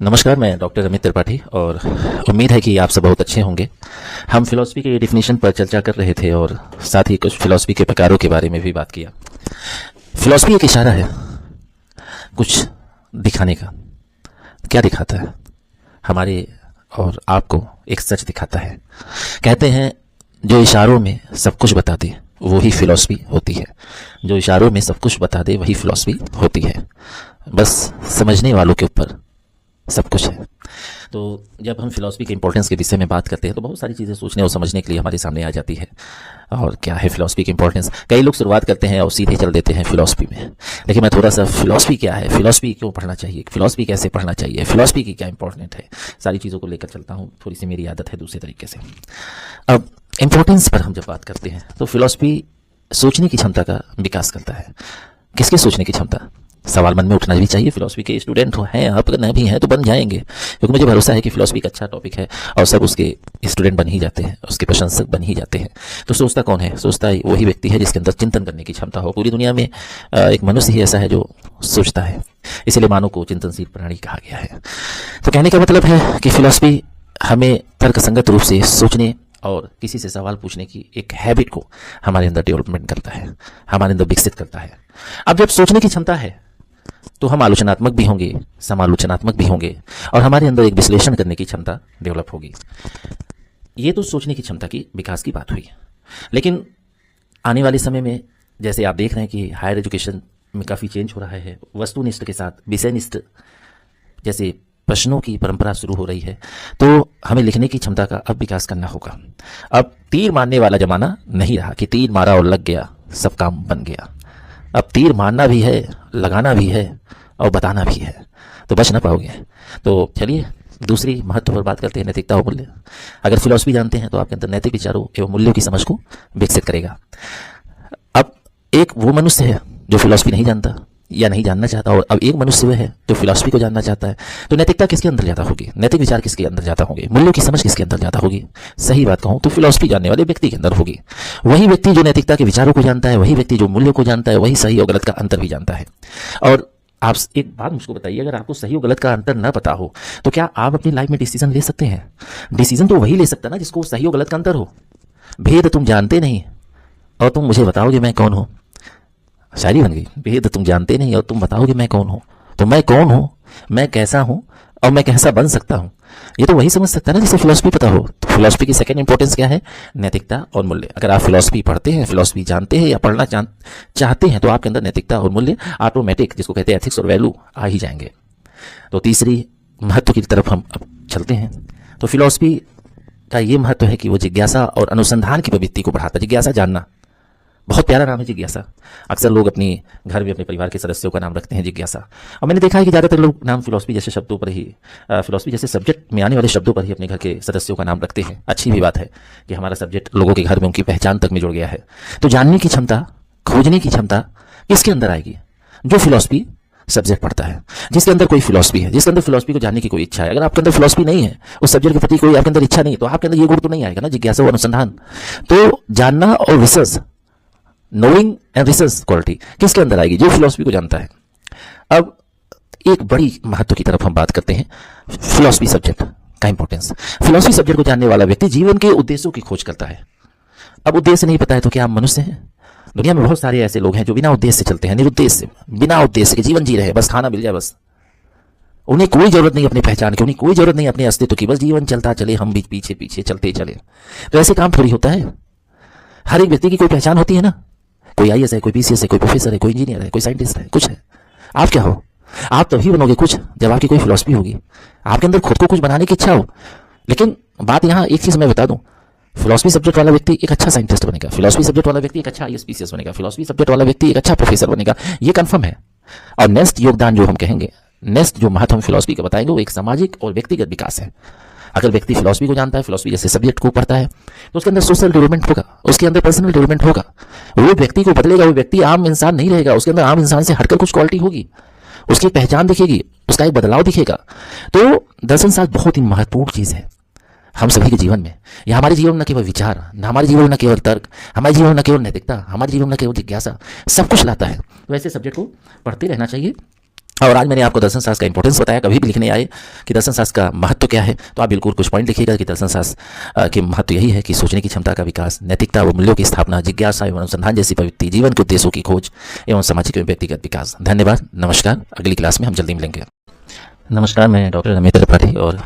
नमस्कार, मैं डॉक्टर अमित त्रिपाठी और उम्मीद है कि आप सब बहुत अच्छे होंगे। हम फिलॉसफी के डेफिनेशन पर चर्चा कर रहे थे और साथ ही कुछ फिलॉसफी के प्रकारों के बारे में भी बात किया। फिलॉसफी एक इशारा है कुछ दिखाने का। क्या दिखाता है? हमारे और आपको एक सच दिखाता है। कहते हैं जो इशारों में सब कुछ बता दे वही फिलॉसफी होती है। जो इशारों में सब कुछ बता दे वही फिलॉसफी होती है। बस समझने वालों के ऊपर सब कुछ है। तो जब हम फिलॉसफी के इंपॉर्टेंस के विषय में बात करते हैं तो बहुत सारी चीज़ें सोचने और समझने के लिए हमारे सामने आ जाती है। और क्या है फिलॉसफी की इंपॉर्टेंस? कई लोग शुरुआत करते हैं और सीधे चल देते हैं फिलॉसफी में, लेकिन मैं थोड़ा सा फिलॉसफी क्या है, फिलॉसफी क्यों पढ़ना चाहिए, फिलॉसफी कैसे पढ़ना चाहिए, फिलॉसफी की क्या इंपॉर्टेंट है, सारी चीज़ों को लेकर चलता हूँ। थोड़ी सी मेरी आदत है दूसरे तरीके से। अब इंपॉर्टेंस पर हम जब बात करते हैं तो फिलॉसफी सोचने की क्षमता का विकास करता है। किसके सोचने की क्षमता? सवाल मन में उठना भी चाहिए। फिलॉसफी के स्टूडेंट हैं आप, अगर न भी हैं तो बन जाएंगे, क्योंकि मुझे भरोसा है कि फिलॉसफी एक अच्छा टॉपिक है और सब उसके स्टूडेंट बन ही जाते हैं, उसके प्रशंसक बन ही जाते हैं। तो सोचता कौन है? सोचता वही व्यक्ति है जिसके अंदर चिंतन करने की क्षमता हो। पूरी दुनिया में एक मनुष्य ही ऐसा है जो सोचता है, इसलिए मानव को चिंतनशील प्राणी कहा गया है। तो कहने का मतलब है कि फिलॉसफी हमें तर्कसंगत रूप से सोचने और किसी से सवाल पूछने की एक हैबिट को हमारे अंदर डेवलपमेंट करता है, हमारे अंदर विकसित करता है। अब जब सोचने की क्षमता है तो हम आलोचनात्मक भी होंगे, समालोचनात्मक भी होंगे और हमारे अंदर एक विश्लेषण करने की क्षमता डेवलप होगी। ये तो सोचने की क्षमता की विकास की बात हुई। लेकिन आने वाले समय में जैसे आप देख रहे हैं कि हायर एजुकेशन में काफ़ी चेंज हो रहा है, वस्तुनिष्ठ के साथ विषयनिष्ठ जैसे प्रश्नों की परंपरा शुरू हो रही है, तो हमें लिखने की क्षमता का अब विकास करना होगा। अब तीर मारने वाला जमाना नहीं रहा कि तीर मारा और लग गया, सब काम बन गया। अब तीर मारना भी है, लगाना भी है और बताना भी है, तो बच ना पाओगे। तो चलिए दूसरी महत्व पर बात करते हैं, नैतिकता और मूल्य। अगर फिलॉसफी जानते हैं तो आपके अंदर नैतिक विचारों एवं मूल्यों की समझ को विकसित करेगा। अब एक वो मनुष्य है जो फिलॉसफी नहीं जानता या नहीं जानना चाहता, और अब एक मनुष्य वह है जो फिलॉसफी को जानना चाहता है। तो नैतिकता किसके अंदर ज्यादा होगी? नैतिक विचार किसके अंदर ज्यादा होंगे? मूल्यों की समझ किसके अंदर ज्यादा होगी? सही बात कहूं तो फिलॉसफी जानने वाले व्यक्ति के अंदर होगी। वही व्यक्ति जो नैतिकता के विचारों को जानता है, वही व्यक्ति जो मूल्यों को जानता है, वही सही और गलत का अंतर भी जानता है। और आप एक बात मुझको बताइए, अगर आपको सही और गलत का अंतर न पता हो तो क्या आप अपनी लाइफ में डिसीजन ले सकते हैं? डिसीजन तो वही ले सकता ना जिसको सही और गलत का अंतर हो। भेद तुम जानते नहीं और तुम मुझे बताओगे मैं कौन हूं। शायरी बन गई। भेद तुम जानते नहीं और तुम बताओगे मैं कौन हूं। तो मैं कौन हूं, मैं कैसा हूं और मैं कैसा बन सकता हूं, ये तो वही समझ सकता है ना जिसे फिलॉसफी पता हो। तो फिलॉसफी की सेकंड इंपॉर्टेंस क्या है? नैतिकता और मूल्य। अगर आप फिलॉसफी पढ़ते हैं, फिलॉसफी जानते हैं या पढ़ना चाहते हैं तो आपके अंदर नैतिकता और मूल्य ऑटोमेटिक, जिसको कहते हैं एथिक्स और वैल्यू, आ ही जाएंगे। तो तीसरी महत्व की तरफ हम अब चलते हैं। तो फिलॉसफी का ये महत्व है कि वो जिज्ञासा और अनुसंधान की प्रवृत्ति को बढ़ाता है। जिज्ञासा, जानना, बहुत प्यारा नाम है जिज्ञासा। अक्सर लोग अपने घर में अपने परिवार के सदस्यों का नाम रखते हैं जिज्ञासा। और मैंने देखा है कि ज़्यादातर लोग नाम फिलॉसफी जैसे शब्दों पर ही, फिलॉसफी जैसे सब्जेक्ट में आने वाले शब्दों पर ही अपने घर के सदस्यों का नाम रखते हैं। अच्छी भी बात है कि हमारा सब्जेक्ट लोगों के घर में उनकी पहचान तक में जुड़ गया है। तो जानने की क्षमता, खोजने की क्षमता किसके अंदर आएगी? जो फिलॉसफी सब्जेक्ट पढ़ता है, जिसके अंदर कोई फिलॉसफी है, जिसके अंदर फिलॉसफी को जानने की कोई इच्छा है। अगर आपके अंदर फिलॉसफी नहीं है, उस सब्जेक्ट के प्रति कोई आपके अंदर इच्छा नहीं, तो आपके अंदर ये गुण तो नहीं आएगा ना, जिज्ञासा और अनुसंधान। तो जानना और research, knowing and research quality किसके अंदर आएगी? जो फिलॉसफी को जानता है। अब एक बड़ी महत्व की तरफ हम बात करते हैं, फिलॉसफी सब्जेक्ट का इंपॉर्टेंस। फिलॉसफी सब्जेक्ट को जानने वाला व्यक्ति जीवन के उद्देश्यों की खोज करता है। अब उद्देश्य नहीं पता है तो क्या आप मनुष्य हैं? दुनिया में बहुत सारे ऐसे लोग हैं जो बिना उद्देश्य से चलते हैं, निरुद्देश्य, बिना उद्देश्य के जीवन जी रहे हैं, बस खाना मिल जाए बस। उन्हें कोई जरूरत नहीं अपनी पहचान की, उन्हें कोई जरूरत नहीं अपने अस्तित्व की, बस जीवन चलता चले, हम भी पीछे पीछे चलते चले। तो ऐसे काम थोड़ी होता है। हर एक व्यक्ति की कोई पहचान होती है ना। कोई आईएएस है, कोई पीसीएस है, कोई प्रोफेसर है, कोई इंजीनियर है, कोई साइंटिस्ट है, कुछ है। आप क्या हो? आप तभी बनोगे कुछ जब आपकी कोई फिलॉसफी होगी, आपके अंदर खुद को कुछ बनाने की इच्छा हो। लेकिन बात यहाँ एक चीज मैं बता दूं, फिलॉसफी सब्जेक्ट वाला व्यक्ति एक अच्छा साइंटिस्ट बनेगा, फिलॉसफी सब्जेक्ट वाला व्यक्ति एक अच्छा आईएएस पीसीएस बनेगा, फिलॉसफी सब्जेक्ट वाला व्यक्ति एक अच्छा प्रोफेसर बनेगा, ये कंफर्म है। और नेक्स्ट योगदान जो हम कहेंगे, नेक्स्ट जो महत्व हम फिलॉसफी का बताएंगे, वो एक सामाजिक और व्यक्तिगत विकास है। अगर व्यक्ति फिलॉसफी को जानता है, फिलॉसफी जैसे सब्जेक्ट को पढ़ता है, तो उसके अंदर सोशल डेवलपमेंट होगा, उसके अंदर पर्सनल डेवलपमेंट होगा। वो व्यक्ति को बदलेगा, वो व्यक्ति आम इंसान नहीं रहेगा, उसके अंदर आम इंसान से हटकर कुछ क्वालिटी होगी, उसकी पहचान दिखेगी, उसका एक बदलाव दिखेगा। तो दर्शन शास्त्र बहुत ही महत्वपूर्ण चीज है हम सभी के जीवन में। यह हमारे जीवन में न केवल विचार, हमारे जीवन में न केवल तर्क, हमारे जीवन में न केवल नैतिकता, हमारे जीवन में न केवल जिज्ञासा, सब कुछ लाता है। तो ऐसे सब्जेक्ट को पढ़ते रहना चाहिए और आज मैंने आपको दर्शन शास्त्र का इंपॉर्टेंस बताया। कभी भी लिखने आए कि दर्शन शास्त्र का महत्व क्या है, तो आप बिल्कुल कुछ पॉइंट लिखिएगा कि दर्शन शास्त्र के महत्व यही है कि सोचने की क्षमता का विकास, नैतिकता व मूल्यों की स्थापना, जिज्ञासा एवं अनुसंधान जैसी प्रवृत्ति, जीवन के उद्देश्यों की खोज एवं सामाजिक एवं व्यक्तिगत विकास। धन्यवाद, नमस्कार। अगली क्लास में हम जल्दी मिलेंगे। नमस्कार, मैं डॉक्टर अमित त्रिपाठी और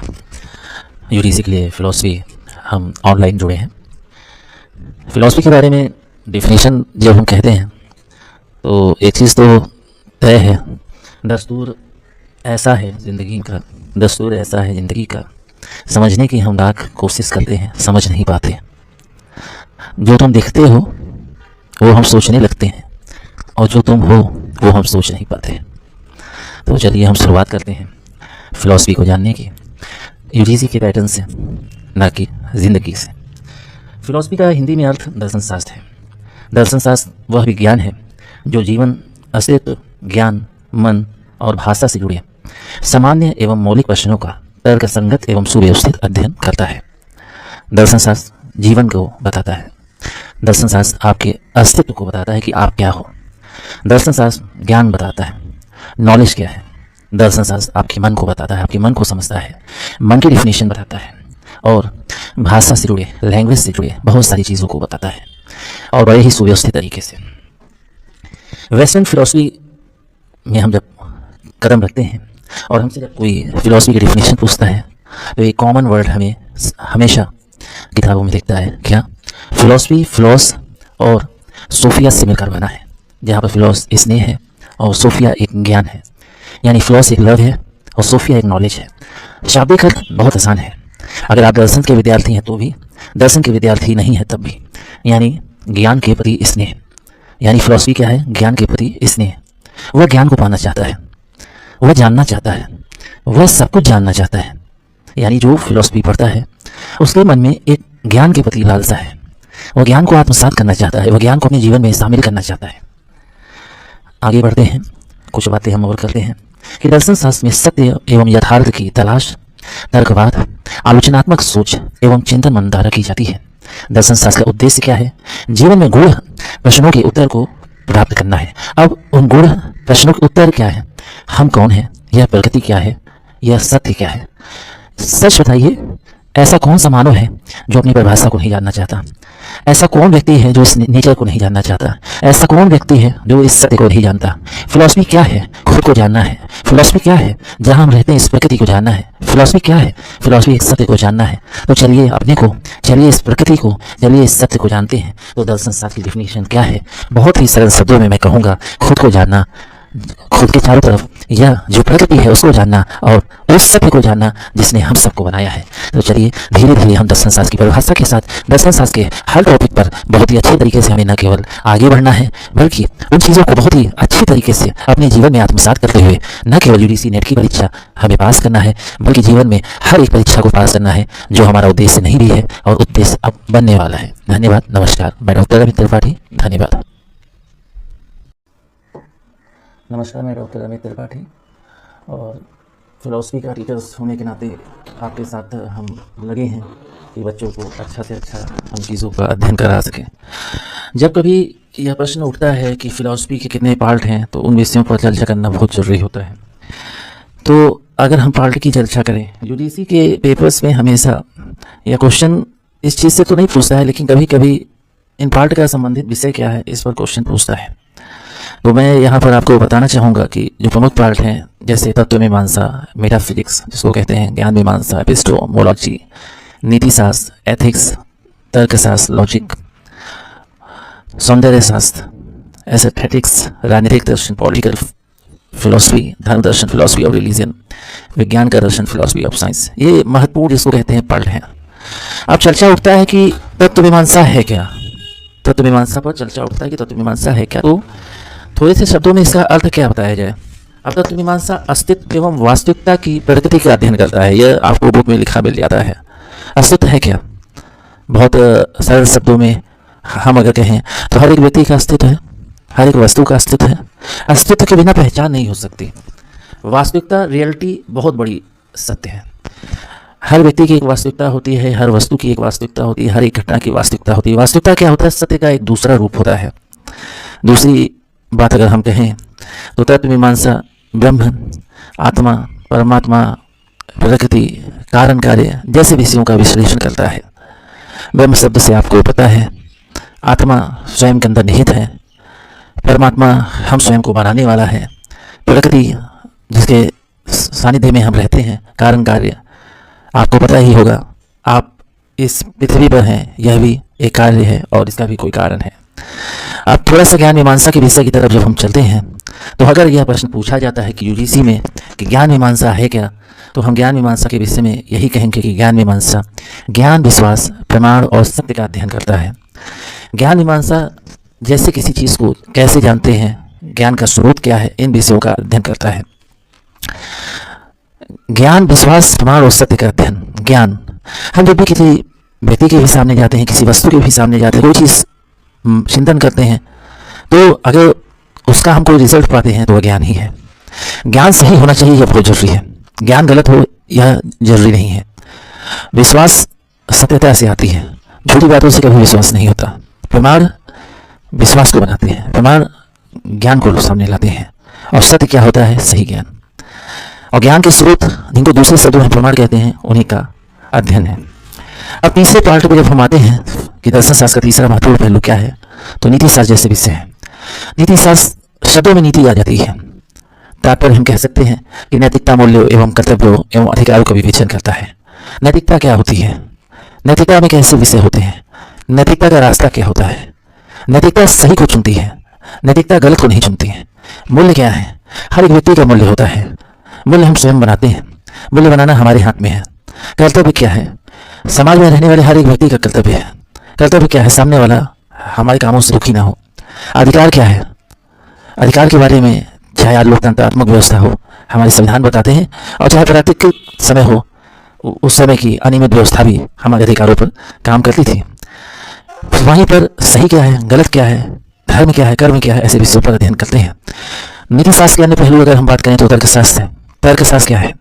यूडीसी के लिए फिलॉसफी हम ऑनलाइन जुड़े हैं। फिलॉसफी के बारे में डिफिनेशन जब हम कहते हैं तो एक चीज़ तो तय है, दस्तूर ऐसा है ज़िंदगी का, दस्तूर ऐसा है ज़िंदगी का, समझने की हम लाख कोशिश करते हैं, समझ नहीं पाते। जो तुम देखते हो वो हम सोचने लगते हैं, और जो तुम हो वो हम सोच नहीं पाते। तो चलिए हम शुरुआत करते हैं फिलॉसफी को जानने की, यूजीसी के पैटर्न से, ना कि ज़िंदगी से। फिलॉसफी का हिंदी में अर्थ दर्शन शास्त्र है। दर्शन शास्त्र वह विज्ञान है जो जीवन, अस्तित्व, ज्ञान, मन और भाषा से जुड़े सामान्य एवं मौलिक प्रश्नों का तर्क संगत एवं सुव्यवस्थित अध्ययन करता है। दर्शन शास्त्र जीवन को बताता है। दर्शन शास्त्र आपके अस्तित्व को बताता है कि आप क्या हो। दर्शन शास्त्र ज्ञान बताता है, नॉलेज क्या है। दर्शन शास्त्र आपके मन को बताता है, आपके मन को समझता है, मन की डिफिनेशन बताता है, और भाषा से जुड़े, लैंग्वेज से जुड़े बहुत सारी चीज़ों को बताता है, और बड़े ही सुव्यवस्थित तरीके से। वेस्टर्न फिलॉसफी में हम जब कदम रखते हैं और हमसे जब कोई फिलॉसफी की डेफिनेशन पूछता है तो एक कॉमन वर्ड हमें हमेशा किताबों में दिखता है। क्या? फिलॉसफी, फिलॉस और सोफिया से मिलकर बना है, जहाँ पर फिलॉस स्नेह है और सोफिया एक ज्ञान है। यानी फिलॉस एक लव है और सोफिया एक नॉलेज है। शाब्दिक अर्थ बहुत आसान है। अगर आप दर्शन के विद्यार्थी हैं तो भी, दर्शन के विद्यार्थी नहीं है तब भी, यानी ज्ञान के प्रति स्नेह। यानी फिलॉसफी क्या है? ज्ञान के प्रति स्नेह। वह ज्ञान को पाना चाहता है, वह जानना चाहता है, वह सब कुछ जानना चाहता है। यानी जो फिलॉसफी पढ़ता है उसके मन में एक ज्ञान के प्रति लालसा है। वह ज्ञान को आत्मसात करना चाहता है, वह ज्ञान को अपने जीवन में शामिल करना चाहता है। आगे बढ़ते हैं, कुछ बातें हम और करते हैं कि दर्शन शास्त्र में सत्य एवं यथार्थ की तलाश, तर्कवाद, आलोचनात्मक सोच एवं चिंतन मन द्वारा की जाती है। दर्शन शास्त्र का उद्देश्य क्या है? जीवन में गूढ़ प्रश्नों के उत्तर को प्राप्त करना है। अब उन गूढ़ प्रश्नों के उत्तर क्या है? हम कौन हैं? यह प्रकृति क्या है? यह सत्य क्या है? सच बताइए, ऐसा कौन सा मानव है जो अपनी परिभाषा को नहीं जानना चाहता? ऐसा कौन व्यक्ति है जो इस नेचर को नहीं जानना चाहता? ऐसा कौन व्यक्ति है जो इस सत्य को नहीं जानता? फिलॉसफी क्या है? खुद को जानना है। फिलॉसफी क्या है? जहां हम रहते हैं इस प्रकृति को जानना है। फिलॉसफी क्या है? फिलॉसफी एक सत्य को जानना है। तो चलिए अपने को, चलिए इस प्रकृति को, चलिए इस सत्य को जानते हैं। तो दर्शन शास्त्र की डेफिनेशन क्या है? बहुत ही सरल शब्दों में मैं कहूँगा, खुद को जानना, खुद के चारों तरफ यह जो प्रकृति है उसको जानना और उस सत्य को जानना जिसने हम सबको बनाया है। तो चलिए धीरे धीरे हम दर्शन शास्त्र की परिभाषा के साथ, दर्शन शास्त्र के हर टॉपिक पर बहुत ही अच्छे तरीके से हमें न केवल आगे बढ़ना है बल्कि उन चीज़ों को बहुत ही अच्छी तरीके से अपने जीवन में आत्मसात करते हुए न केवल यूडीसी नेट की परीक्षा हमें पास करना है बल्कि जीवन में हर एक परीक्षा को पास करना है जो हमारा उद्देश्य नहीं भी है और उद्देश्य अब बनने वाला है। धन्यवाद, नमस्कार। मैं डॉक्टर अमित त्रिपाठी, धन्यवाद। नमस्कार, मैं डॉक्टर अमित त्रिपाठी और फिलॉसफी का टीचर्स होने के नाते आपके साथ हम लगे हैं कि बच्चों को अच्छा से अच्छा हम चीज़ों का अध्ययन करा सकें। जब कभी यह प्रश्न उठता है कि फिलॉसफी के कितने पार्ट हैं तो उन विषयों पर चर्चा करना बहुत ज़रूरी होता है। तो अगर हम पार्ट की चर्चा करें, यूडीसी के पेपर्स में हमेशा यह क्वेश्चन इस चीज़ से तो नहीं पूछता है, लेकिन कभी कभी इन पार्ट का संबंधित विषय क्या है इस पर क्वेश्चन पूछता है। तो मैं यहाँ पर आपको बताना चाहूँगा कि जो प्रमुख पार्ट हैं, जैसे तत्व मीमांसा, मेटाफिजिक्स जिसको कहते हैं ज्ञान मीमांसा, एपिस्टेमोलॉजी, नीति शास्त्र, एथिक्स, तर्कशास्त्र, लॉजिक, सौंदर्य शास्त्र, एस्थेटिक्स, राजनीतिक दर्शन, पॉलिटिकल फिलॉसफी, धर्म दर्शन, फिलॉसफी ऑफ रिलीजन, विज्ञान का दर्शन, फिलॉसफी ऑफ साइंस, ये महत्वपूर्ण जिसको कहते हैं पार्ट हैं। अब चर्चा उठता है कि तत्व मीमांसा है क्या? तत्व मीमांसा पर चर्चा उठता है कि तत्व मीमांसा है क्या? तो थोड़े से शब्दों में इसका अर्थ क्या बताया जाए। अब तत्व मीमांसा अस्तित्व एवं वास्तविकता की प्रकृति का अध्ययन करता है। यह आपको बुक में लिखा मिल जाता है। अस्तित्व है क्या? बहुत सरल शब्दों में हम अगर कहें तो हर एक व्यक्ति का अस्तित्व है, हर एक वस्तु का अस्तित्व है। अस्तित्व के बिना पहचान नहीं हो सकती। वास्तविकता, रियलिटी बहुत बड़ी सत्य है। हर व्यक्ति की एक वास्तविकता होती है, हर वस्तु की एक वास्तविकता होती है, हर एक घटना की वास्तविकता होती है। वास्तविकता क्या होता है? सत्य का एक दूसरा रूप होता है। दूसरी बात अगर हम कहें तो तत्व मीमांसा ब्रह्म, आत्मा, परमात्मा, प्रकृति, कारण कार्य जैसे विषयों का विश्लेषण करता है। ब्रह्म शब्द से आपको पता है आत्मा स्वयं के अंदर निहित है, परमात्मा हम स्वयं को बनाने वाला है, प्रकृति जिसके सानिध्य में हम रहते हैं, कारण कार्य आपको पता ही होगा, आप इस पृथ्वी पर हैं यह भी एक कार्य है और इसका भी कोई कारण है। अब थोड़ा सा ज्ञान मीमांसा के विषय की तरफ जब हम चलते हैं तो अगर यह प्रश्न पूछा जाता है कि यूजीसी में कि ज्ञान मीमांसा है क्या, तो हम ज्ञान मीमांसा के विषय में यही कहेंगे कि ज्ञान मीमांसा ज्ञान, विश्वास, प्रमाण और सत्य का अध्ययन करता है। ज्ञान मीमांसा जैसे किसी चीज़ को कैसे जानते हैं, ज्ञान का स्रोत क्या है, इन विषयों का अध्ययन करता है। ज्ञान, विश्वास, प्रमाण और सत्य का अध्ययन। ज्ञान, हम जब भी किसी व्यक्ति के भी सामने जाते हैं, किसी वस्तु के भी सामने जाते हैं, कोई चीज़ चिंतन करते हैं, तो अगर उसका हम कोई रिजल्ट पाते हैं तो वह ज्ञान ही है। ज्ञान सही होना चाहिए यह बहुत जरूरी है, ज्ञान गलत हो यह जरूरी नहीं है। विश्वास सत्यता से आती है, झूठी बातों से कभी विश्वास नहीं होता। प्रमाण विश्वास को बनाते हैं, प्रमाण ज्ञान को सामने लाते हैं, और सत्य क्या होता है, सही ज्ञान। और ज्ञान के स्रोत जिनको दूसरे शब्दों में प्रमाण कहते हैं, उन्हीं का अध्ययन है। अब तीसरे पार्ट में जब हम आते हैं कि दर्शन शास्त्र का तीसरा महत्वपूर्ण पहलू क्या है, तो नीति शास्त्र जैसे विषय है। नीति शास्त्र शब्दों में नीति आ जाती है, तात्पर्य हम कह सकते हैं कि नैतिकता, मूल्यों एवं कर्तव्यों एवं अधिकारों का विवेचन करता है। नैतिकता क्या होती है, नैतिकता में कैसे विषय होते हैं, नैतिकता का रास्ता क्या होता है, नैतिकता सही को चुनती है, नैतिकता गलत को नहीं चुनती है। मूल्य क्या है, हर एक व्यक्ति का मूल्य होता है, मूल्य हम स्वयं बनाते हैं, मूल्य बनाना हमारे हाथ में है। कर्तव्य क्या है, समाज में रहने वाले हर एक व्यक्ति का कर्तव्य है। कर्तव्य क्या है, सामने वाला हमारे कामों से दुखी ना हो। अधिकार क्या है, अधिकार के बारे में चाहे आज लोकतंत्रात्मक व्यवस्था हो, हमारे संविधान बताते हैं, और चाहे प्राकृतिक समय हो, उस समय की अनियमित व्यवस्था भी हमारे अधिकारों पर काम करती थी। वहीं पर सही क्या है, गलत क्या है, धर्म क्या है, कर्म क्या है, ऐसे विषयों पर अध्ययन करते हैं। नीति शास्त्र के अन्य पहलू अगर हम बात करें तो तर्कशास्त्र है। तर्कशास्त्र क्या है,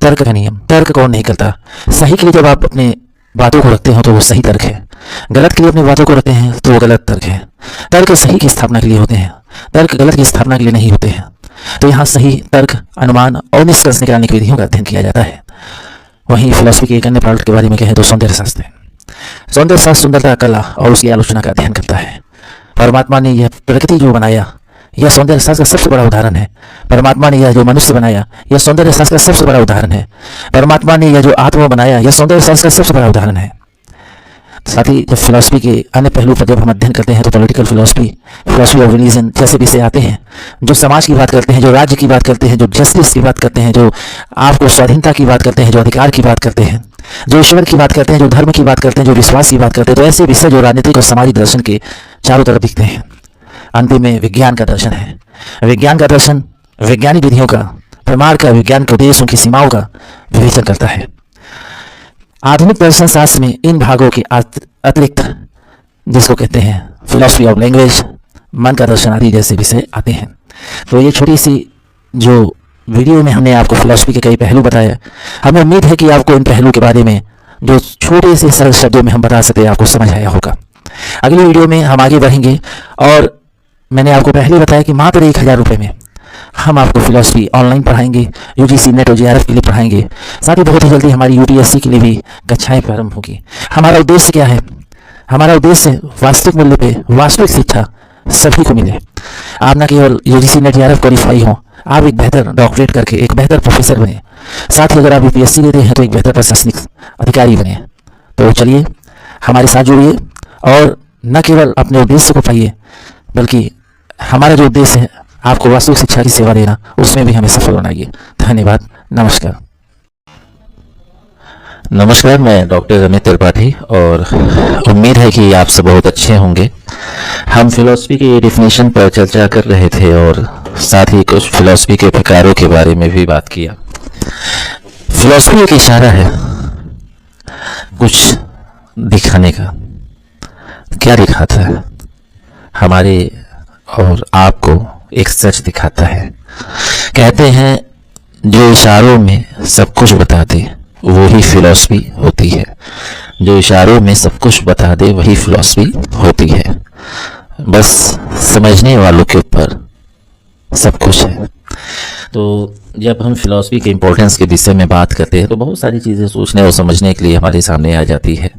तर्क का नियम, तर्क कौन नहीं करता। सही के लिए जब आप अपने बातों को रखते हो तो वो सही तर्क है, गलत के लिए अपनी बातों को रखते हैं तो वो गलत तर्क है। तर्क सही की स्थापना के लिए होते हैं, तर्क गलत की स्थापना के लिए नहीं होते हैं। तो यहाँ सही तर्क, अनुमान और निष्कर्ष निकालने की विधियों का अध्ययन किया जाता है। वहीं फिलॉसफी के एक अन्य पार्ट के बारे में कहें तो सौंदर्य शास्त्र है। सौंदर्य शास्त्र सुंदरता, कला और उसकी आलोचना का अध्ययन करता है। परमात्मा ने यह प्रकृति जो बनाया, यह सौंदर्य शास्त्र का सबसे बड़ा उदाहरण है। परमात्मा ने यह जो मनुष्य बनाया, यह सौंदर्य शास्त्र का सबसे बड़ा उदाहरण है। परमात्मा ने यह जो आत्मा बनाया, यह सौंदर्य शास्त्र का सबसे बड़ा उदाहरण है। साथ ही जब फिलॉसफी के अन्य पहलू पर जब हम अध्ययन करते हैं तो political philosophy, philosophy of religion जैसे विषय आते हैं, जो समाज की बात करते हैं, जो राज्य की बात करते हैं, जो जस्टिस की बात करते हैं, जो आपको स्वाधीनता की बात करते हैं, जो अधिकार की बात करते हैं, जो ईश्वर की बात करते हैं, जो धर्म की बात करते हैं, जो विश्वास की बात करते हैं। तो ऐसे विषय जो राजनीतिक और सामाजिक दर्शन के चारों तरफ दिखते हैं। अंतिम में विज्ञान का दर्शन है। विज्ञान का दर्शन वैज्ञानिक विधियों का, प्रमाण का, विज्ञान के उद्देश्यों की सीमाओं का विवेचन करता है। आधुनिक दर्शन शास्त्र में इन भागों के अतिरिक्त जिसको कहते हैं फिलॉसफी ऑफ लैंग्वेज, मन का दर्शन आदि जैसे विषय आते हैं। तो ये छोटी सी जो वीडियो में हमने आपको फिलॉसफी के कई पहलू बताए, हमें उम्मीद है कि आपको इन पहलू के बारे में जो छोटे से सरल शब्दों में हम बता सके आपको समझ आया होगा। अगली वीडियो में हम आगे बढ़ेंगे और मैंने आपको पहले बताया कि मात्र 1000 रुपये में हम आपको फिलॉसफी ऑनलाइन पढ़ाएंगे, यूजीसी नेट और जेआरएफ के लिए पढ़ाएंगे। साथ ही बहुत ही जल्दी हमारी यूपीएससी के लिए भी कक्षाएं प्रारंभ होगी। हमारा उद्देश्य क्या है, हमारा उद्देश्य वास्तविक मूल्य पे वास्तविक शिक्षा सभी को मिले। आप न केवल यूजीसी नेट जेआरएफ क्वालिफाई हो, आप एक बेहतर डॉक्टरेट करके एक बेहतर प्रोफेसर बने। साथ ही अगर आप यूपीएससी देते हैं तो एक बेहतर प्रशासनिक अधिकारी बने। तो चलिए हमारे साथ जुड़िए और न केवल अपने उद्देश्य को पाइए, बल्कि हमारा जो उद्देश्य है आपको वास्तविक शिक्षा की सेवा देना, उसमें भी हमें सफल बनाइए। धन्यवाद। नमस्कार। नमस्कार, मैं डॉक्टर अमित त्रिपाठी और उम्मीद है कि आप सब बहुत अच्छे होंगे। हम फिलॉसफी के डेफिनेशन पर चर्चा कर रहे थे और साथ ही कुछ फिलॉसफी के प्रकारों के बारे में भी बात किया। फिलॉसफी एक इशारा है कुछ दिखाने का। क्या दिखाता है? हमारे और आपको एक सच दिखाता है। कहते हैं जो इशारों में सब कुछ बता दे वो ही फिलॉसफी होती है। जो इशारों में सब कुछ बता दे वही फिलॉसफी होती है। बस समझने वालों के ऊपर सब कुछ है। तो जब हम फिलॉसफी के इम्पोर्टेंस के विषय में बात करते हैं तो बहुत सारी चीज़ें सोचने और समझने के लिए हमारे सामने आ जाती है।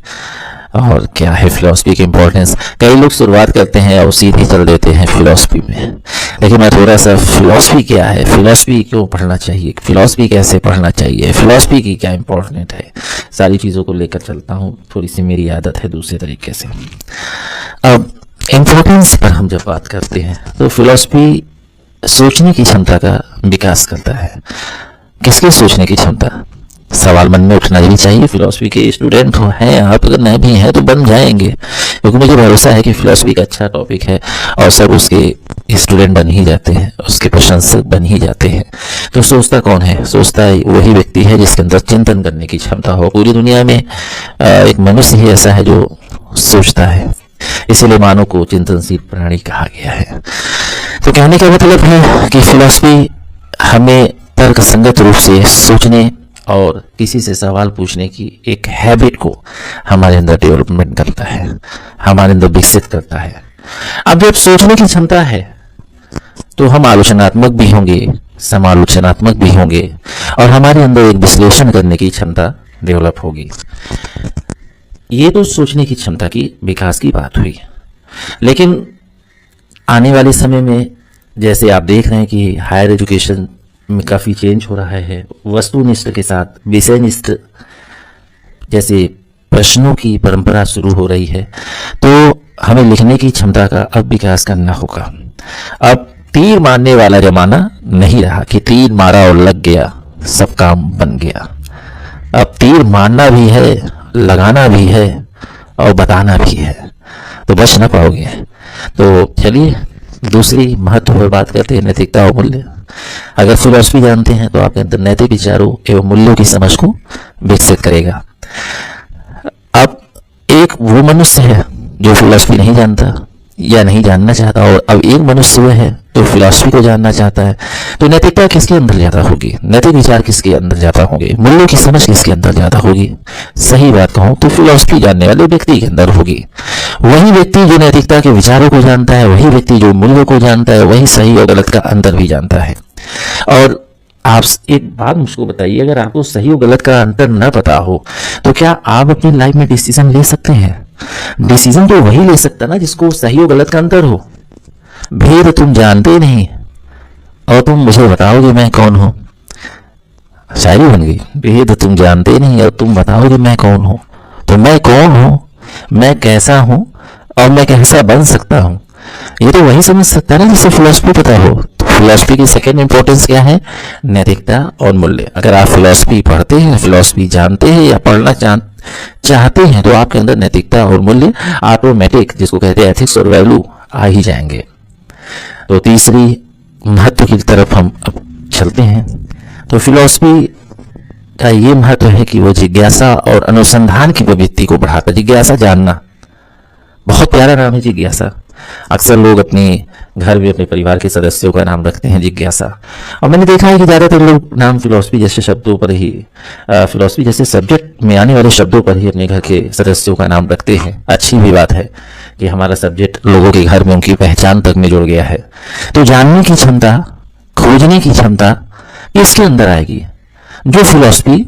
और क्या है फिलॉसफी की इम्पोर्टेंस? कई लोग शुरुआत करते हैं और सीधे चल देते हैं फिलॉसफी में, लेकिन मैं थोड़ा सा फिलॉसफी क्या है, फिलॉसफी क्यों पढ़ना चाहिए, फिलॉसफी कैसे पढ़ना चाहिए, फिलॉसफी की क्या इम्पोर्टेंट है, सारी चीज़ों को लेकर चलता हूँ। थोड़ी सी मेरी आदत है दूसरे तरीके से। अब इम्पोर्टेंस पर हम जब बात करते हैं तो फिलॉसफी सोचने की क्षमता का विकास करता है। किसकी सोचने की क्षमता? सवाल मन में उठना भी चाहिए। फिलॉसफी के स्टूडेंट हो हैं आप, अगर नहीं भी हैं तो बन जाएंगे, क्योंकि मुझे भरोसा है कि फिलॉसफी का अच्छा टॉपिक है और सब उसके स्टूडेंट बन ही जाते हैं, उसके प्रशंसक बन ही जाते हैं। तो सोचता कौन है? सोचता वही व्यक्ति है जिसके अंदर चिंतन करने की क्षमता हो। पूरी दुनिया में एक मनुष्य ही ऐसा है जो सोचता है, इसीलिए मानव को चिंतनशील प्राणी कहा गया है। तो कहने का मतलब है कि फिलॉसफी हमें तर्क संगत रूप से सोचने और किसी से सवाल पूछने की एक हैबिट को हमारे अंदर डेवलपमेंट करता है, हमारे अंदर विकसित करता है। अब जब सोचने की क्षमता है तो हम आलोचनात्मक भी होंगे, समालोचनात्मक भी होंगे और हमारे अंदर एक विश्लेषण करने की क्षमता डेवलप होगी। ये तो सोचने की क्षमता की विकास की बात हुई, लेकिन आने वाले समय में जैसे आप देख रहे हैं कि हायर एजुकेशन में काफ़ी चेंज हो रहा है, वस्तुनिष्ठ के साथ विषयनिष्ठ जैसे प्रश्नों की परंपरा शुरू हो रही है, तो हमें लिखने की क्षमता का अब विकास करना होगा। अब तीर मारने वाला जमाना नहीं रहा कि तीर मारा और लग गया, सब काम बन गया। अब तीर मारना भी है, लगाना भी है और बताना भी है, तो बच ना पाओगे। तो चलिए दूसरी महत्व पर बात करते हैं, नैतिकता और मूल्य। अगर फिलॉसफी जानते हैं तो आपके अंदर नैतिक विचारों एवं मूल्यों की समझ को विकसित करेगा। अब एक वो मनुष्य है जो फिलॉसफी नहीं जानता या नहीं जानना चाहता, और अब एक मनुष्य वह है जो फिलॉसफी को जानना चाहता है। तो नैतिकता किसके अंदर ज्यादा होगी, नैतिक विचार किसके अंदर ज्यादा होंगे, मूल्यों की समझ किसके अंदर ज्यादा होगी? सही बात कहूं तो फिलॉसफी जानने वाले व्यक्ति के अंदर होगी। वही व्यक्ति जो नैतिकता के विचारों को जानता है, वही व्यक्ति जो मूल्यों को जानता है, वही सही और गलत का अंतर भी जानता है। और आप एक बात मुझको बताइए, अगर आपको सही और गलत का अंतर न पता हो तो क्या आप अपनी लाइफ में डिसीजन ले सकते हैं? डिसीजन तो वही ले सकता ना जिसको सही और गलत का अंतर हो। भेद तुम जानते नहीं और तुम मुझे बताओगे मैं कौन हूं, शायरी बन गई। भेद तुम जानते नहीं और तुम बताओगे मैं कौन हूं, तो मैं कौन हूं, मैं कैसा हूं और मैं कैसा बन सकता हूं, ये तो वही समझ सकता है ना जिसे फिलॉसफी पता हो। तो फिलॉसफी की सेकेंड इंपॉर्टेंस क्या है? नैतिकता और मूल्य। अगर आप फिलॉसफी पढ़ते हैं, फिलॉसफी जानते हैं या पढ़ना चाहते हैं तो आपके अंदर नैतिकता और मूल्य ऑटोमेटिक, जिसको कहते हैं एथिक्स और वैल्यू, आ ही जाएंगे। तो तीसरी महत्व की तरफ हम अब चलते हैं। तो फिलॉसफी का ये महत्व है कि वो जिज्ञासा और अनुसंधान की प्रवृत्ति को बढ़ाता है। जिज्ञासा, जानना, बहुत प्यारा नाम है जिज्ञासा। अक्सर लोग अपने घर में अपने परिवार के सदस्यों का नाम रखते हैं जिज्ञासा, और मैंने देखा है कि ज़्यादातर लोग नाम फिलॉसफी जैसे शब्दों पर ही, फिलॉसफी जैसे सब्जेक्ट में आने वाले शब्दों पर ही अपने घर के सदस्यों का नाम रखते हैं। अच्छी भी बात है कि हमारा सब्जेक्ट लोगों के घर में उनकी पहचान तक में जुड़ गया है। तो जानने की क्षमता, खोजने की क्षमता इसके अंदर आएगी जो फिलॉसफी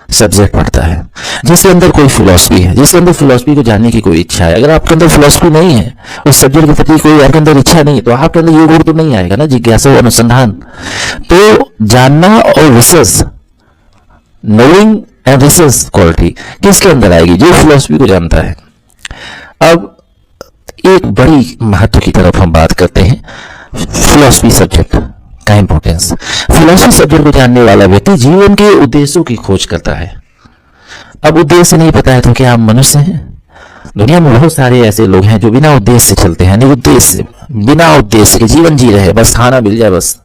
सब्जेक्ट पढ़ता है, जिसके अंदर कोई फिलॉसफी है, जिसके अंदर फिलॉसफी को जानने की कोई इच्छा है। अगर आपके अंदर फिलॉसफी नहीं है, उस सब्जेक्ट के प्रति कोई आपके अंदर इच्छा नहीं है, तो आपके अंदर ये गुण तो नहीं आएगा ना, जिज्ञासा और अनुसंधान। तो जानना और research, knowing and research quality किसके अंदर आएगी? जो फिलॉसफी को जानता है। अब एक बड़ी महत्व की तरफ हम बात करते हैं, फिलॉसफी सब्जेक्ट का इंपॉर्टेंस। फिलॉसफी सब्जेक्ट को जानने वाला व्यक्ति जीवन के उद्देश्यों की खोज करता है। अब उद्देश्य नहीं पता है तो क्या हम मनुष्य हैं? दुनिया में बहुत सारे ऐसे लोग हैं जो बिना उद्देश्य से चलते हैं, उद्देश्य, बिना उद्देश्य के जीवन जी रहे हैं, बस खाना मिल जाए बस।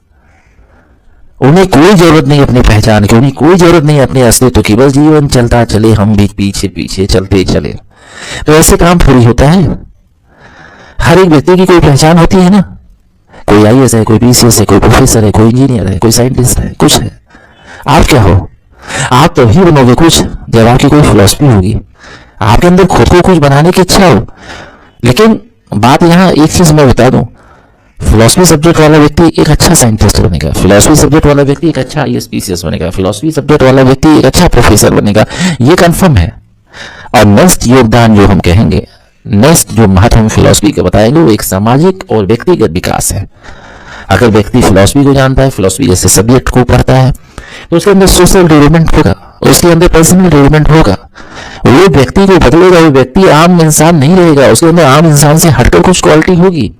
उन्हें कोई जरूरत नहीं अपनी पहचान की, उन्हें कोई जरूरत नहीं अपने अस्तित्व की, बस जीवन चलता चले, हम भी पीछे पीछे चलते चले। तो ऐसे काम थोड़ी होता है। हर एक व्यक्ति की कोई पहचान होती है ना, कोई आईएएस है, कोई पीसीएस है, कोई प्रोफेसर है, कोई इंजीनियर है, कोई साइंटिस्ट है, कुछ है। आप क्या हो? आप तभी बनोगे कुछ जब आपकी कोई फिलॉसफी होगी, आपके अंदर खुद को कुछ बनाने की इच्छा हो। लेकिन बात यहाँ एक चीज मैं बता दूं फिलॉसफी सब्जेक्ट वाला व्यक्ति एक अच्छा साइंटिस्ट बनेगा, फिलॉसफी सब्जेक्ट वाला व्यक्ति एक अच्छा IAS PCS बनेगा, फिलॉसफी सब्जेक्ट वाला व्यक्ति एक अच्छा प्रोफेसर बनेगा, ये कंफर्म है। और नेक्स्ट योगदान जो हम कहेंगे, नेक्स्ट जो महत्व हम फिलॉसफी का बताएंगे, वो एक सामाजिक और व्यक्तिगत विकास है। अगर व्यक्ति फिलॉसफी को जानता है, फिलॉसफी जैसे सब्जेक्ट को पढ़ता है, तो उसके अंदर सोशल डेवलपमेंट होगा, उसके अंदर पर्सनल डेवलपमेंट होगा, वो व्यक्ति को बदलेगा, वो व्यक्ति आम इंसान नहीं रहेगा, उसके अंदर आम इंसान से हटकर कुछ क्वालिटी होगी,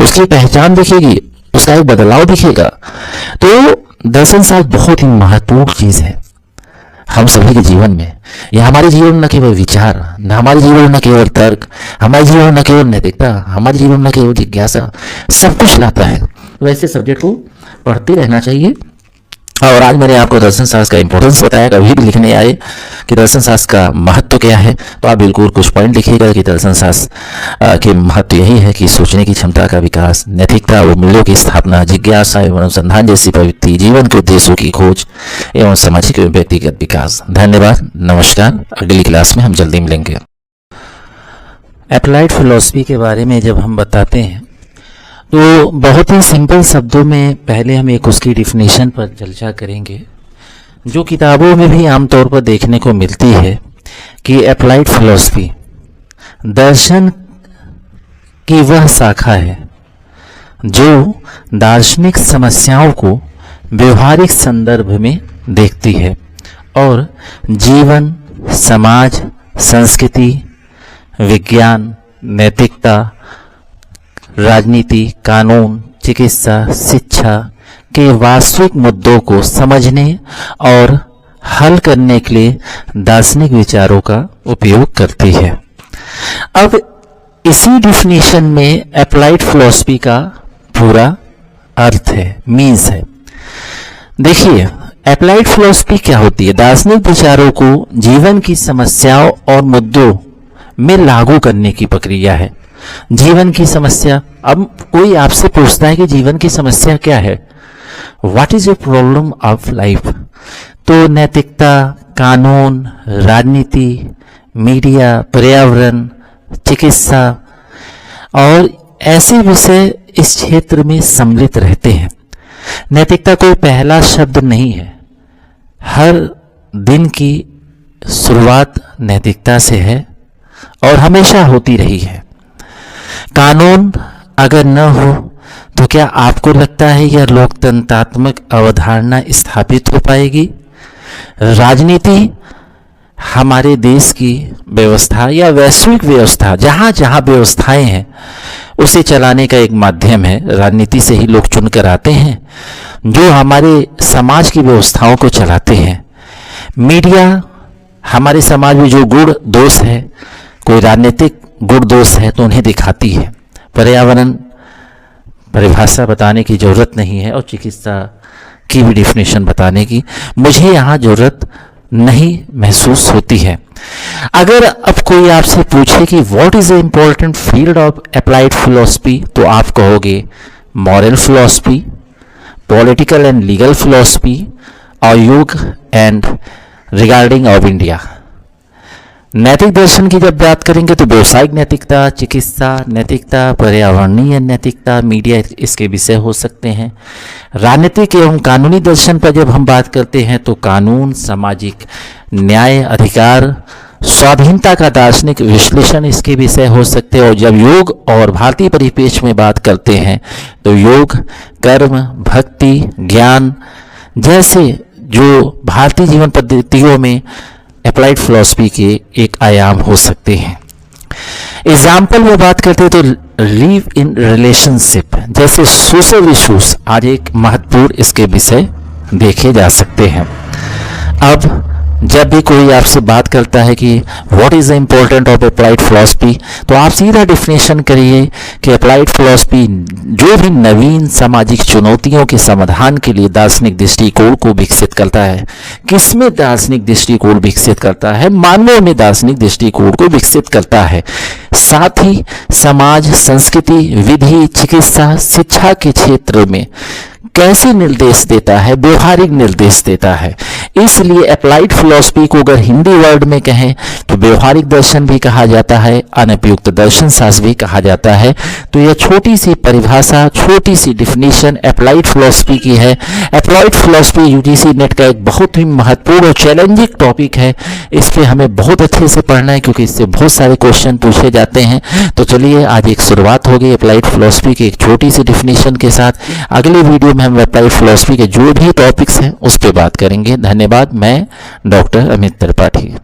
उसकी पहचान दिखेगी, उसका एक बदलाव दिखेगा। तो दर्शन शास्त्र बहुत ही महत्वपूर्ण चीज है हम सभी के जीवन में। यह हमारे जीवन में न केवल विचार, न हमारे जीवन में न केवल तर्क, हमारे जीवन में न केवल नैतिकता, हमारे जीवन में न केवल जिज्ञासा, सब कुछ लाता है। तो ऐसे सब्जेक्ट को पढ़ते रहना चाहिए। और आज मैंने आपको दर्शन शास्त्र का इंपॉर्टेंस बताया। कभी भी लिखने आए कि दर्शन शास्त्र का महत्व क्या है, तो आप बिल्कुल कुछ पॉइंट लिखिएगा कि दर्शन शास्त्र के महत्व यही है कि सोचने की क्षमता का विकास, नैतिकता और मूल्यों की स्थापना, जिज्ञासा एवं अनुसंधान जैसी प्रवृत्ति, जीवन के उद्देश्यों की खोज एवं सामाजिक एवं व्यक्तिगत विकास। धन्यवाद, नमस्कार। अगली क्लास में हम जल्दी मिलेंगे। अप्लाइड फिलॉसफी के बारे में जब हम बताते हैं तो बहुत ही सिंपल शब्दों में पहले हम एक उसकी डिफिनेशन पर चर्चा करेंगे, जो किताबों में भी आमतौर पर देखने को मिलती है कि अप्लाइड फिलॉसफी दर्शन की वह शाखा है जो दार्शनिक समस्याओं को व्यवहारिक संदर्भ में देखती है और जीवन, समाज, संस्कृति, विज्ञान, नैतिकता, राजनीति, कानून, चिकित्सा, शिक्षा के वास्तविक मुद्दों को समझने और हल करने के लिए दार्शनिक विचारों का उपयोग करती है। अब इसी डिफिनेशन में अप्लाइड फिलॉसफी का पूरा अर्थ है, मीन्स है। देखिए, अप्लाइड फिलॉसफी क्या होती है? दार्शनिक विचारों को जीवन की समस्याओं और मुद्दों में लागू करने की प्रक्रिया है। जीवन की समस्या, अब कोई आपसे पूछता है कि जीवन की समस्या क्या है, what is a problem of life, तो नैतिकता, कानून, राजनीति, मीडिया, पर्यावरण, चिकित्सा और ऐसे विषय इस क्षेत्र में सम्मिलित रहते हैं। नैतिकता कोई पहला शब्द नहीं है, हर दिन की शुरुआत नैतिकता से है और हमेशा होती रही है। कानून अगर न हो तो क्या आपको लगता है यह लोकतंत्रात्मक अवधारणा स्थापित हो पाएगी? राजनीति हमारे देश की व्यवस्था या वैश्विक व्यवस्था, जहाँ जहाँ व्यवस्थाएं हैं उसे चलाने का एक माध्यम है। राजनीति से ही लोग चुनकर आते हैं जो हमारे समाज की व्यवस्थाओं को चलाते हैं। मीडिया हमारे समाज में जो गुण दोष है, कोई राजनीतिक गुण दोष है तो उन्हें दिखाती है। पर्यावरण परिभाषा बताने की जरूरत नहीं है और चिकित्सा की भी डिफिनेशन बताने की मुझे यहाँ जरूरत नहीं महसूस होती है। अगर अब कोई आपसे पूछे कि what is the important field of applied philosophy, तो आप कहोगे moral philosophy, political and legal philosophy और युग एंड रिगार्डिंग ऑफ इंडिया। नैतिक दर्शन की जब बात करेंगे तो व्यवसायिक नैतिकता, चिकित्सा नैतिकता, पर्यावरणीय नैतिकता, मीडिया इसके विषय हो सकते हैं। राजनीतिक एवं कानूनी दर्शन पर जब हम बात करते हैं तो कानून, सामाजिक न्याय, अधिकार, स्वाधीनता का दार्शनिक विश्लेषण इसके विषय हो सकते हैं। और जब योग और भारतीय परिप्रेक्ष्य में बात करते हैं तो योग, कर्म, भक्ति, ज्ञान जैसे जो भारतीय जीवन पद्धतियों में अप्लाइड फिलॉसफी के एक आयाम हो सकते हैं। एग्जाम्पल में बात करते हैं तो लिव इन रिलेशनशिप जैसे सोशल इशूज आज एक महत्वपूर्ण इसके विषय देखे जा सकते हैं। अब जब भी कोई आपसे बात करता है कि what is the important of applied philosophy, तो आप सीधा डिफिनेशन करिए कि अप्लाइड फिलॉसफी जो भी नवीन सामाजिक चुनौतियों के समाधान के लिए दार्शनिक दृष्टिकोण को विकसित करता है। किसमें दार्शनिक दृष्टिकोण विकसित करता है? मानव में दार्शनिक दृष्टिकोण को विकसित करता है। साथ ही समाज, संस्कृति, विधि, चिकित्सा, शिक्षा के क्षेत्र में कैसे निर्देश देता है, व्यवहारिक निर्देश देता है। इसलिए अप्लाइड फिलॉसफी को अगर हिंदी वर्ड में कहें तो व्यवहारिक दर्शन भी कहा जाता है, अनुपयुक्त दर्शन शास्त्र भी कहा जाता है। तो यह छोटी सी परिभाषा, छोटी सी डिफिनीशन अप्लाइड फिलॉसफी की है। अप्लाइड फिलॉसफी यूजीसी नेट का एक बहुत ही महत्वपूर्ण और चैलेंजिंग टॉपिक है। इस पे हमें बहुत अच्छे से पढ़ना है क्योंकि इससे बहुत सारे क्वेश्चन पूछे जाते हैं। तो चलिए आज एक शुरुआत हो गई अप्लाइड फिलॉसफी की एक छोटी सी डिफिनीशन के साथ। अगले वीडियो में हम अप्लाइड फिलॉसफी के जो भी टॉपिक्स हैं उस पर बात करेंगे। धन्यवाद। मैं डॉक्टर अमित त्रिपाठी।